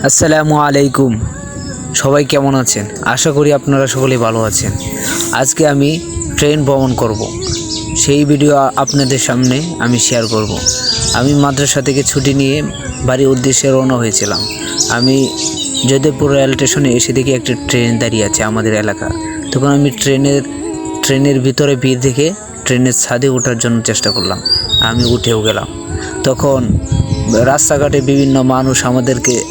আসসালামু আলাইকুম। সবাই কেমন আছেন? আশা করি আপনারা সকলেই ভালো আছেন। আজকে আমি ট্রেন ভ্রমণ করব, সেই ভিডিও আপনাদের সামনে আমি শেয়ার করব। আমি মাদ্রাসা থেকে ছুটি নিয়ে বাড়ির উদ্দেশ্যে রওনা হয়েছিলাম। আমি জয়দেবপুর রেল স্টেশনে এসে দেখি একটা ট্রেন দাঁড়িয়ে আছে আমাদের এলাকা। তখন আমি ট্রেনের ভিতরে ভিড় দেখে ট্রেনের ছাদে ওঠার জন্য চেষ্টা করলাম। আমি উঠেও গেলাম। তখন রাস্তাঘাটে বিভিন্ন মানুষ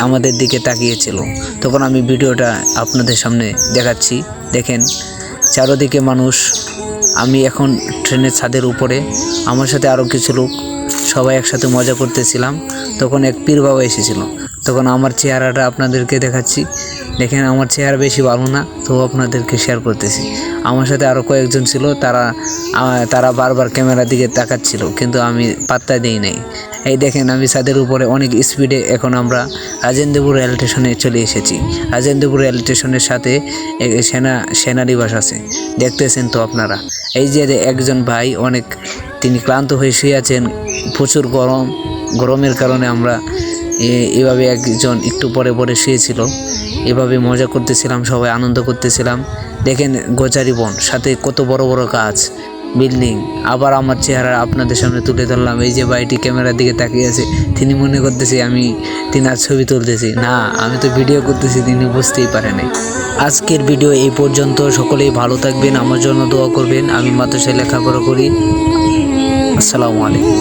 আমাদের দিকে তাকিয়েছিল। তখন আমি ভিডিওটা আপনাদের সামনে দেখাচ্ছি, দেখেন চারদিকে মানুষ। আমি এখন ট্রেনের ছাদের উপরে, আমার সাথে আরও কিছু লোক, সবাই একসাথে মজা করতেছিলাম। তখন এক পীর বাবা এসেছিল। তখন আমার চেহারাটা আপনাদেরকে দেখাচ্ছি, দেখেন আমার চেহারা বেশি ভালো না, তো আপনাদেরকে শেয়ার করতেছি। আমার সাথে আরও কয়েকজন ছিল, তারা বারবার ক্যামেরার দিকে তাকাচ্ছিল, কিন্তু আমি পাত্তা দিই নাই। এই দেখেন আমি ছাদের উপরে অনেক স্পিডে, এখন আমরা রাজেন্দ্রপুর রেল স্টেশনে চলে এসেছি। রাজেন্দ্রপুর রেল স্টেশনের সাথে সেনানিবাস আছে, দেখতেছেন তো আপনারা। এই যে একজন ভাই তিনি ক্লান্ত হয়ে শুয়ে আছেন, প্রচুর গরমের কারণে আমরা এভাবে একজন একটু পরে পরে শুয়েছিল। এভাবে মজা করতেছিলাম, সবাই আনন্দ করতেছিলাম। দেখেন গোচারি বন, সাথে কত বড় বড় গাছ, বিল্ডিং। আবার আমার চেহারা আপনাদের সামনে তুলে ধরলাম। এই যে ভাইটি ক্যামেরার দিকে তাকিয়ে আছে, তিনি মনে করতেছি তিনার ছবি তুলতেছি। না, আমি তো ভিডিও করতেছি, তিনি বুঝতেই পারে নাই। আজকের ভিডিও এই পর্যন্ত। সকলেই ভালো থাকবেন, আমার জন্য দোয়া করবেন। আমি মাদ্রাসায় লেখাপড়া করি। আসসালামু আলাইকুম।